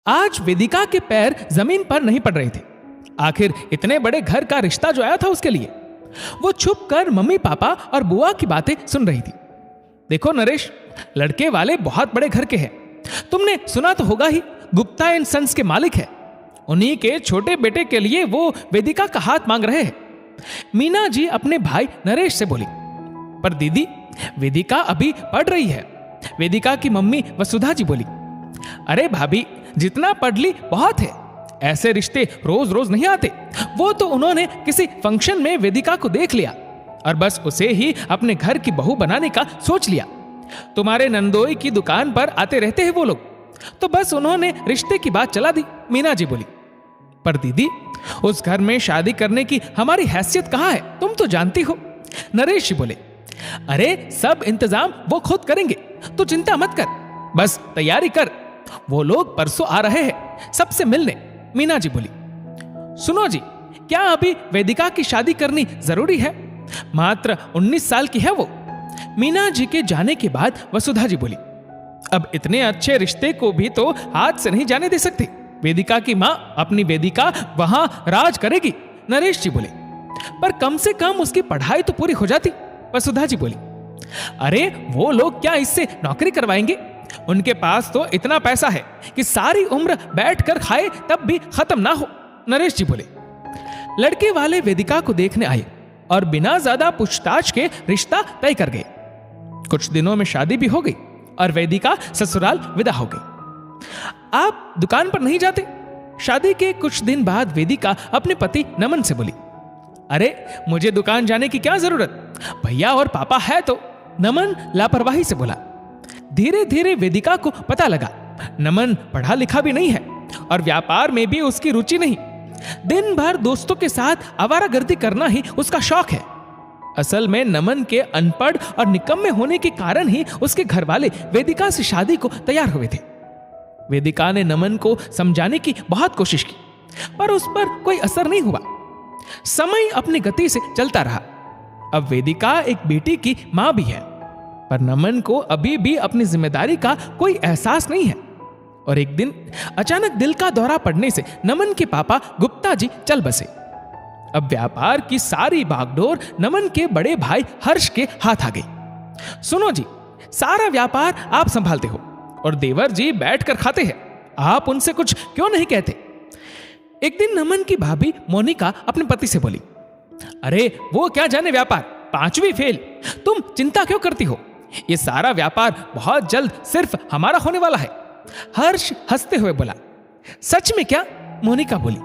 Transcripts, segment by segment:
आज वेदिका के पैर जमीन पर नहीं पड़ रहे थे। आखिर इतने बड़े घर का रिश्ता जो आया था उसके लिए वो छुप कर मम्मी पापा और बुआ की बातें सुन रही थी। देखो नरेश, लड़के वाले बहुत बड़े घर के हैं। तुमने सुना तो होगा ही, गुप्ता एंड सन्स के मालिक है। उन्हीं के छोटे बेटे के लिए वो वेदिका का हाथ मांग रहे हैं। मीना जी अपने भाई नरेश से बोली। पर दीदी, वेदिका अभी पढ़ रही है। वेदिका की मम्मी वसुधा जी बोली। अरे भाभी, जितना पढ़ ली बहुत है। ऐसे रिश्ते रोज रोज नहीं आते। वो तो उन्होंने किसी फंक्शन में वेदिका को देख लिया और बस उसे ही अपने घर की बहू बनाने का सोच लिया। तुम्हारे नंदोई की दुकान पर आते रहते हैं वो लोग, तो बस उन्होंने रिश्ते की बात चला दी। मीना जी बोली। पर दीदी, उस घर में शादी करने की हमारी हैसियत कहाँ है, तुम तो जानती हो। नरेश जी बोले। अरे सब इंतजाम वो खुद करेंगे, तो चिंता मत कर, बस तैयारी कर। वो लोग परसों आ रहे हैं सबसे मिलने। मीना जी बोली। सुनो जी, क्या अभी वेदिका की शादी करनी जरूरी है? मात्र 19 साल की है वो। मीना जी के जाने के बाद वसुधा जी बोली। अब इतने अच्छे रिश्ते को भी तो हाथ से नहीं जाने दे सकते। वेदिका की मां अपनी वेदिका वहां राज करेगी। नरेश जी बोले। पर कम से कम उसकी पढ़ाई तो पूरी हो जाती। वसुधा जी बोली। अरे वो लोग क्या इससे नौकरी करवाएंगे? उनके पास तो इतना पैसा है कि सारी उम्र बैठकर खाए तब भी खत्म ना हो। नरेश जी बोले। लड़के वाले वेदिका को देखने आए और बिना ज्यादा पूछताछ के रिश्ता तय कर गए। कुछ दिनों में शादी भी हो गई और वेदिका ससुराल विदा हो गई। आप दुकान पर नहीं जाते? शादी के कुछ दिन बाद वेदिका अपने पति नमन से बोली। अरे मुझे दुकान जाने की क्या जरूरत, भैया और पापा है तो। नमन लापरवाही से बोला। धीरे धीरे वेदिका को पता लगा नमन पढ़ा लिखा भी नहीं है और व्यापार में भी उसकी रुचि नहीं। दिन भर दोस्तों के साथ आवारागर्दी करना ही उसका शौक है। असल में नमन के अनपढ़ और निकम्मे होने के कारण ही उसके घर वाले वेदिका से शादी को तैयार हुए थे। वेदिका ने नमन को समझाने की बहुत कोशिश की, पर उस पर कोई असर नहीं हुआ। समय अपनी गति से चलता रहा। अब वेदिका एक बेटी की मां भी है, पर नमन को अभी भी अपनी जिम्मेदारी का कोई एहसास नहीं है। और एक दिन अचानक दिल का दौरा पड़ने से नमन के पापा गुप्ता जी चल बसे। अब व्यापार की सारी बागडोर नमन के बड़े भाई हर्ष के हाथ आ गई। सुनो जी, सारा व्यापार आप संभालते हो और देवर जी बैठकर खाते हैं। आप उनसे कुछ क्यों नहीं कहते? एक दिन नमन की भाभी मोनिका अपने पति से बोली। अरे वो क्या जाने व्यापार, 5वीं फेल। तुम चिंता क्यों करती हो? ये सारा व्यापार बहुत जल्द सिर्फ हमारा होने वाला है। हर्ष हंसते हुए बोला। सच में क्या? मोनिका बोली।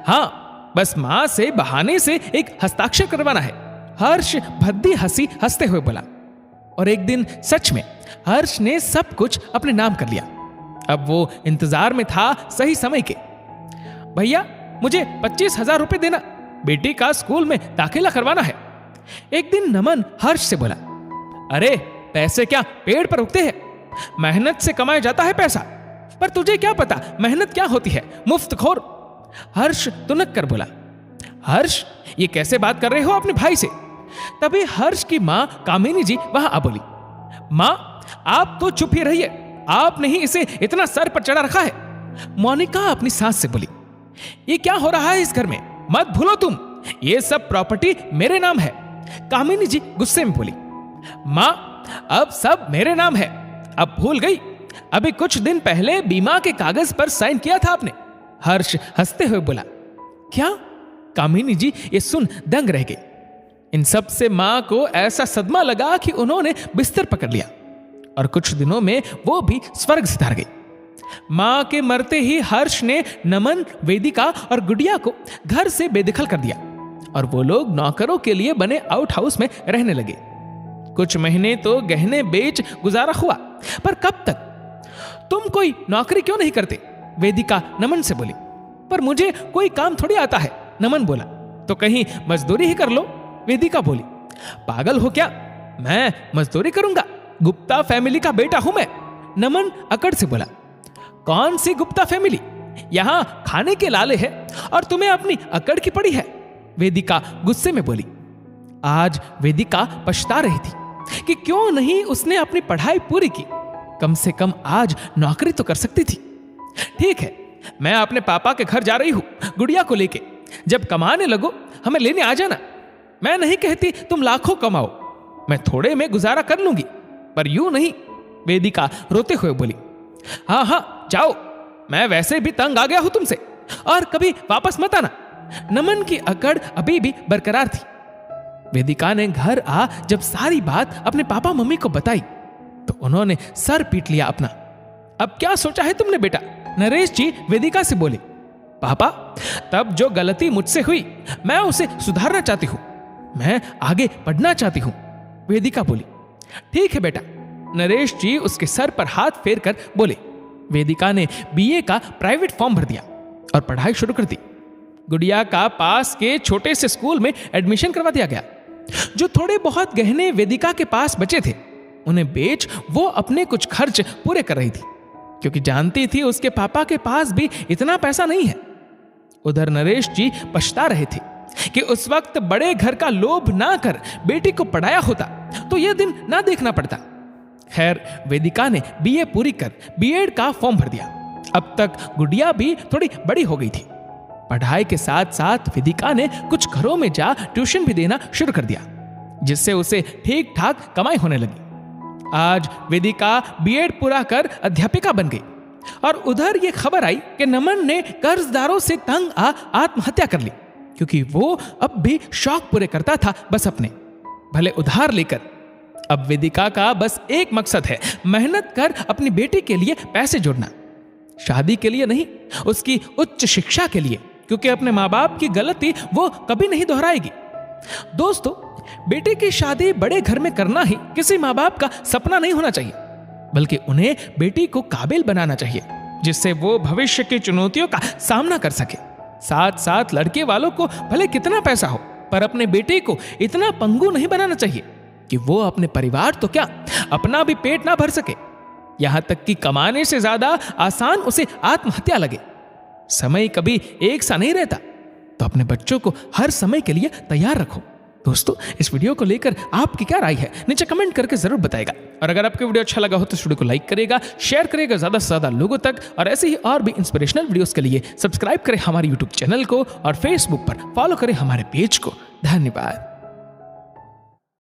हाँ, बस मां से बहाने से एक हस्ताक्षर करवाना है। हर्ष भद्दी हंसी हंसते हुए बोला। और एक दिन सच में हर्ष ने सब कुछ अपने नाम कर लिया। अब वो इंतजार में था सही समय के। भैया, मुझे 25,000 रुपए देना, बेटी का स्कूल में दाखिला करवाना है। एक दिन नमन हर्ष से बोला। अरे पैसे क्या पेड़ पर उगते हैं? मेहनत से कमाया जाता है पैसा। पर तुझे क्या पता मेहनत क्या होती है, मुफ्तखोर। हर्ष तुनक कर बोला। हर्ष, ये कैसे बात कर रहे हो अपने भाई से? तभी हर्ष की मां कामिनी जी वहां आ बोली। मां, आप तो चुप ही रहिए, आपने ही इसे इतना सर पर चढ़ा रखा है। मोनिका अपनी सास से बोली। ये क्या हो रहा है इस घर में? मत भूलो तुम, ये सब प्रॉपर्टी मेरे नाम है। कामिनी जी गुस्से में बोली। मां, अब सब मेरे नाम है, अब भूल गई? अभी कुछ दिन पहले बीमा के कागज पर साइन किया था आपने। हर्ष हंसते हुए बोला। क्या? कामिनी जी ये सुन दंग रह गई। इन सब से मां को ऐसा सदमा लगा कि उन्होंने बिस्तर पकड़ लिया और कुछ दिनों में वो भी स्वर्ग सिधार गई। मां के मरते ही हर्ष ने नमन, वेदिका और गुड़िया को घर से बेदखल कर दिया और वो लोग नौकरों के लिए बने आउट हाउस में रहने लगे। कुछ महीने तो गहने बेच गुजारा हुआ, पर कब तक? तुम कोई नौकरी क्यों नहीं करते? वेदिका नमन से बोली। पर मुझे कोई काम थोड़ी आता है, नमन बोला। तो कहीं मजदूरी ही कर लो, वेदिका बोली। पागल हो क्या? मैं मजदूरी करूंगा? गुप्ता फैमिली का बेटा हूं मैं, नमन अकड़ से बोला। कौन सी गुप्ता फैमिली? यहां खाने के लाले हैं और तुम्हें अपनी अकड़ की पड़ी है, वेदिका गुस्से में बोली। आज वेदिका पछता रही थी कि क्यों नहीं उसने अपनी पढ़ाई पूरी की। कम से कम आज नौकरी तो कर सकती थी। ठीक है, मैं अपने पापा के घर जा रही हूं गुड़िया को लेके। जब कमाने लगो हमें लेने आ जाना। मैं नहीं कहती तुम लाखों कमाओ, मैं थोड़े में गुजारा कर लूंगी, पर यूं नहीं, वेदिका रोते हुए बोली। हाँ हाँ जाओ, मैं वैसे भी तंग आ गया हूं तुमसे, और कभी वापस मत आना। नमन की अकड़ अभी भी बरकरार थी। वेदिका ने घर आ जब सारी बात अपने पापा मम्मी को बताई तो उन्होंने सर पीट लिया अपना। अब क्या सोचा है तुमने बेटा? नरेश जी वेदिका से बोले। पापा, तब जो गलती मुझसे हुई मैं उसे सुधारना चाहती हूं, मैं आगे बढ़ना चाहती हूं, वेदिका बोली। ठीक है बेटा, नरेश जी उसके सर पर हाथ फेर कर बोले। वेदिका ने बीए का प्राइवेट फॉर्म भर दिया और पढ़ाई शुरू कर दी। गुड़िया का पास के छोटे से स्कूल में एडमिशन करवा दिया गया। जो थोड़े बहुत गहने वेदिका के पास बचे थे उन्हें बेच वो अपने कुछ खर्च पूरे कर रही थी, क्योंकि जानती थी उसके पापा के पास भी इतना पैसा नहीं है। उधर नरेश जी पछता रहे थे कि उस वक्त बड़े घर का लोभ ना कर बेटी को पढ़ाया होता तो यह दिन ना देखना पड़ता। खैर, वेदिका ने बीए पूरी कर बीएड का फॉर्म भर दिया। अब तक गुड़िया भी थोड़ी बड़ी हो गई थी। पढ़ाई के साथ साथ वेदिका ने कुछ घरों में जा ट्यूशन भी देना शुरू कर दिया, जिससे उसे ठीक ठाक कमाई होने लगी। आज वेदिका बीएड पूरा कर अध्यापिका बन गई और उधर ये खबर आई कि नमन ने कर्जदारों से तंग आ आत्महत्या कर ली, क्योंकि वो अब भी शौक पूरे करता था बस अपने, भले उधार लेकर। अब वेदिका का बस एक मकसद है, मेहनत कर अपनी बेटी के लिए पैसे जोड़ना। शादी के लिए नहीं, उसकी उच्च शिक्षा के लिए, क्योंकि अपने माँ बाप की गलती वो कभी नहीं दोहराएगी। दोस्तों, बेटी की शादी बड़े घर में करना ही किसी माँ बाप का सपना नहीं होना चाहिए, बल्कि उन्हें बेटी को काबिल बनाना चाहिए जिससे वो भविष्य की चुनौतियों का सामना कर सके। साथ साथ लड़के वालों को भले कितना पैसा हो, पर अपने बेटे को इतना पंगु नहीं बनाना चाहिए कि वो अपने परिवार तो क्या अपना भी पेट ना भर सके, यहां तक कि कमाने से ज्यादा आसान उसे आत्महत्या लगे। समय कभी एक सा नहीं रहता, तो अपने बच्चों को हर समय के लिए तैयार रखो। दोस्तों, इस वीडियो को लेकर आपकी क्या राय है नीचे कमेंट करके जरूर बताएगा। और अगर आपको वीडियो अच्छा लगा हो तो इस वीडियो को लाइक करेगा, शेयर करेगा ज्यादा से ज्यादा लोगों तक, और ऐसे ही और भी इंस्पिरेशनल वीडियोस के लिए सब्सक्राइब करें हमारे यूट्यूब चैनल को और फेसबुक पर फॉलो करें हमारे पेज को। धन्यवाद।